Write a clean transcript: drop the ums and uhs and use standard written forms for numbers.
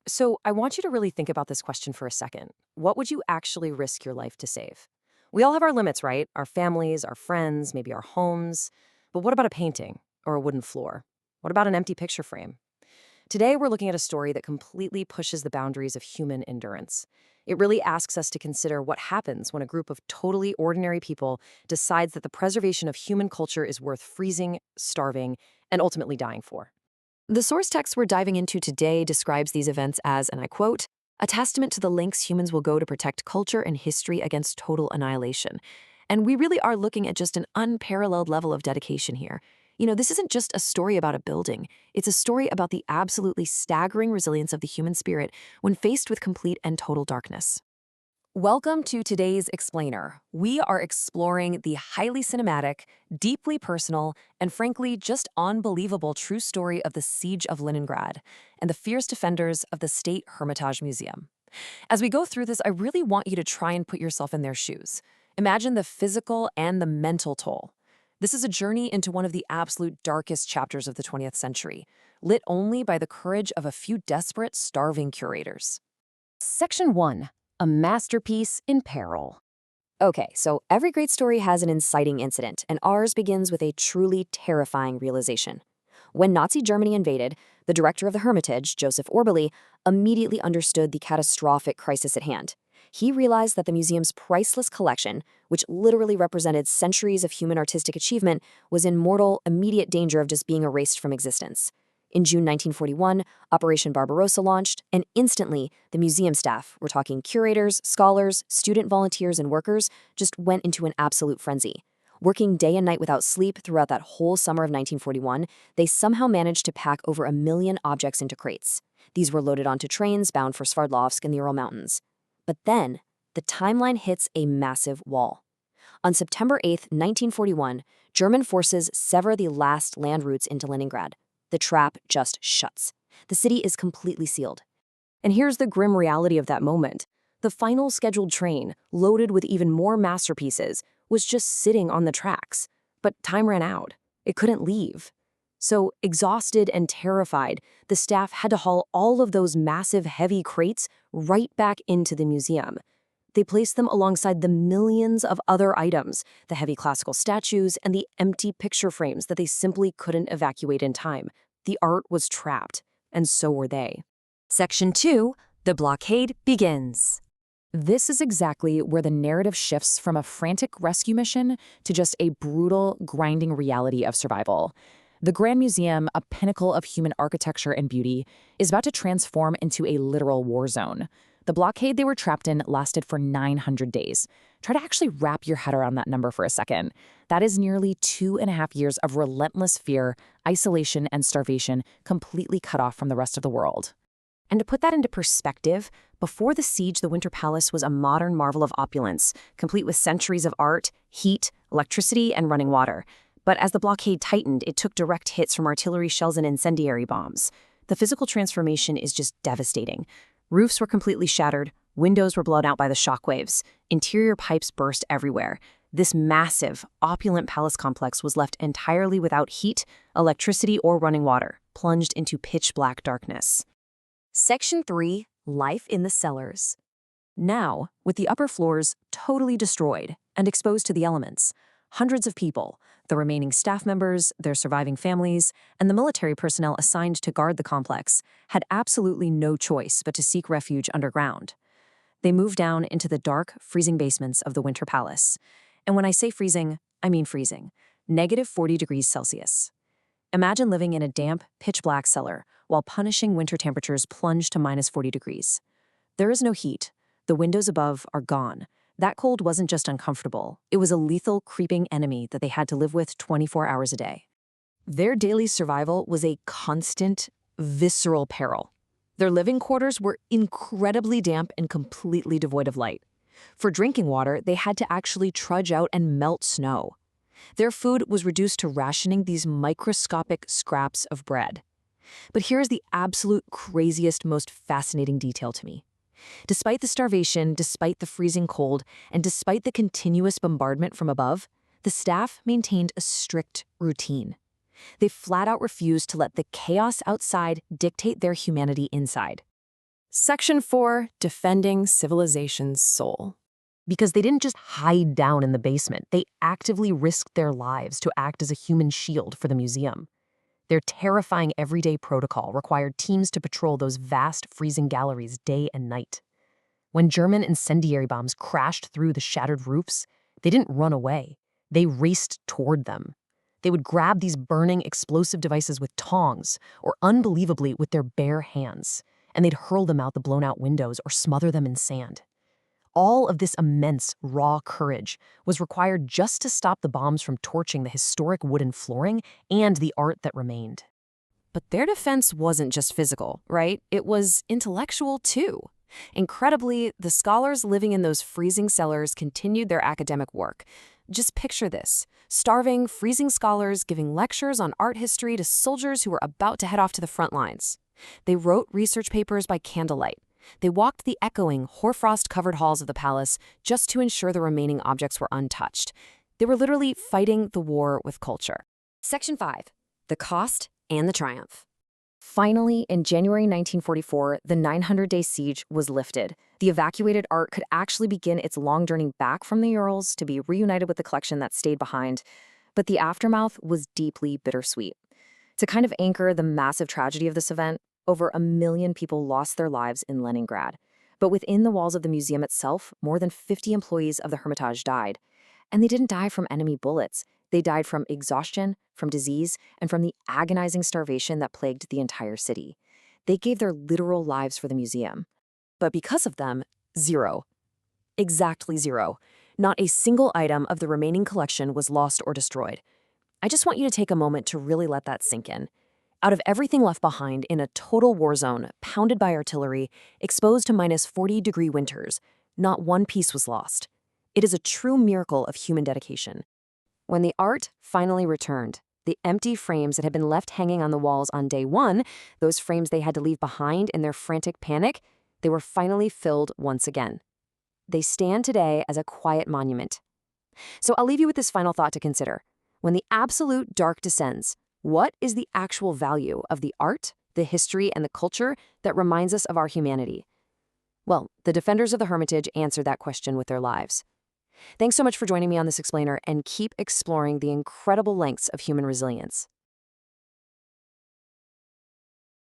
So I want you to really think about this question for a second. What would you actually risk your life to save? We all have our limits, right? Our families, our friends, maybe our homes. But what about a painting or a wooden floor? What about an empty picture frame? Today, we're looking at a story that completely pushes the boundaries of human endurance. It really asks us to consider what happens when a group of totally ordinary people decides that the preservation of human culture is worth freezing, starving, and ultimately dying for. The source text we're diving into today describes these events as, and I quote, a testament to the lengths humans will go to protect culture and history against total annihilation. And we really are looking at just an unparalleled level of dedication here. This isn't just a story about a building. It's a story about the absolutely staggering resilience of the human spirit when faced with complete and total darkness. Welcome to today's Explainer. We are exploring the highly cinematic, deeply personal, and frankly just unbelievable true story of the Siege of Leningrad and the fierce defenders of the State Hermitage Museum. As we go through this, I really want you to try and put yourself in their shoes. Imagine the physical and the mental toll. This is a journey into one of the absolute darkest chapters of the 20th century, lit only by the courage of a few desperate, starving curators. Section 1. A masterpiece in peril. Okay, so every great story has an inciting incident, and ours begins with a truly terrifying realization. When Nazi Germany invaded, the director of the Hermitage, Joseph Orbeli, immediately understood the catastrophic crisis at hand. He realized that the museum's priceless collection, which literally represented centuries of human artistic achievement, was in mortal, immediate danger of just being erased from existence. In June 1941, Operation Barbarossa launched, and instantly, the museum staff, we're talking curators, scholars, student volunteers, and workers, just went into an absolute frenzy. Working day and night without sleep throughout that whole summer of 1941, they somehow managed to pack over 1 million objects into crates. These were loaded onto trains bound for Sverdlovsk in the Ural Mountains. But then, the timeline hits a massive wall. On September 8, 1941, German forces sever the last land routes into Leningrad. The trap just shuts. The city is completely sealed. And here's the grim reality of that moment. The final scheduled train, loaded with even more masterpieces, was just sitting on the tracks. But time ran out. It couldn't leave. So, exhausted and terrified, the staff had to haul all of those massive, heavy crates right back into the museum. They placed them alongside the millions of other items, the heavy classical statues and the empty picture frames that they simply couldn't evacuate in time. The art was trapped, and so were they. Section 2. The blockade begins. This is exactly where the narrative shifts from a frantic rescue mission to just a brutal, grinding reality of survival. The Grand Museum, a pinnacle of human architecture and beauty, is about to transform into a literal war zone. The blockade they were trapped in lasted for 900 days. Try to actually wrap your head around that number for a second. That is nearly 2.5 years of relentless fear, isolation, and starvation, completely cut off from the rest of the world. And to put that into perspective, before the siege, the Winter Palace was a modern marvel of opulence, complete with centuries of art, heat, electricity, and running water. But as the blockade tightened, it took direct hits from artillery shells and incendiary bombs. The physical transformation is just devastating. Roofs were completely shattered, windows were blown out by the shockwaves, interior pipes burst everywhere. This massive, opulent palace complex was left entirely without heat, electricity, or running water, plunged into pitch-black darkness. Section 3. Life in the Cellars. Now, with the upper floors totally destroyed and exposed to the elements, hundreds of people, the remaining staff members, their surviving families, and the military personnel assigned to guard the complex, had absolutely no choice but to seek refuge underground. They moved down into the dark, freezing basements of the Winter Palace. And when I say freezing, I mean freezing. -40 degrees Celsius. Imagine living in a damp, pitch-black cellar while punishing winter temperatures plunge to -40 degrees. There is no heat. The windows above are gone. That cold wasn't just uncomfortable. It was a lethal, creeping enemy that they had to live with 24 hours a day. Their daily survival was a constant, visceral peril. Their living quarters were incredibly damp and completely devoid of light. For drinking water, they had to actually trudge out and melt snow. Their food was reduced to rationing these microscopic scraps of bread. But here's the absolute craziest, most fascinating detail to me. Despite the starvation, despite the freezing cold, and despite the continuous bombardment from above, the staff maintained a strict routine. They flat out refused to let the chaos outside dictate their humanity inside. Section 4, Defending Civilization's Soul. Because they didn't just hide down in the basement, they actively risked their lives to act as a human shield for the museum. Their terrifying everyday protocol required teams to patrol those vast, freezing galleries day and night. When German incendiary bombs crashed through the shattered roofs, they didn't run away. They raced toward them. They would grab these burning explosive devices with tongs, or unbelievably with their bare hands, and they'd hurl them out the blown-out windows or smother them in sand. All of this immense, raw courage was required just to stop the bombs from torching the historic wooden flooring and the art that remained. But their defense wasn't just physical, right? It was intellectual, too. Incredibly, the scholars living in those freezing cellars continued their academic work. Just picture this: starving, freezing scholars giving lectures on art history to soldiers who were about to head off to the front lines. They wrote research papers by candlelight. They walked the echoing, hoarfrost-covered halls of the palace just to ensure the remaining objects were untouched. They were literally fighting the war with culture. Section 5. The Cost and the Triumph. Finally, in January 1944, the 900-day siege was lifted. The evacuated art could actually begin its long journey back from the Urals to be reunited with the collection that stayed behind. But the aftermath was deeply bittersweet. To kind of anchor the massive tragedy of this event, over 1 million people lost their lives in Leningrad. But within the walls of the museum itself, more than 50 employees of the Hermitage died. And they didn't die from enemy bullets. They died from exhaustion, from disease, and from the agonizing starvation that plagued the entire city. They gave their literal lives for the museum. But because of them, zero. Exactly zero. Not a single item of the remaining collection was lost or destroyed. I just want you to take a moment to really let that sink in. Out of everything left behind in a total war zone, pounded by artillery, exposed to -40-degree winters, not one piece was lost. It is a true miracle of human dedication. When the art finally returned, the empty frames that had been left hanging on the walls on day one, those frames they had to leave behind in their frantic panic, they were finally filled once again. They stand today as a quiet monument. So I'll leave you with this final thought to consider. When the absolute dark descends, what is the actual value of the art, the history, and the culture that reminds us of our humanity? Well, the defenders of the Hermitage answered that question with their lives. Thanks so much for joining me on this explainer, and keep exploring the incredible lengths of human resilience.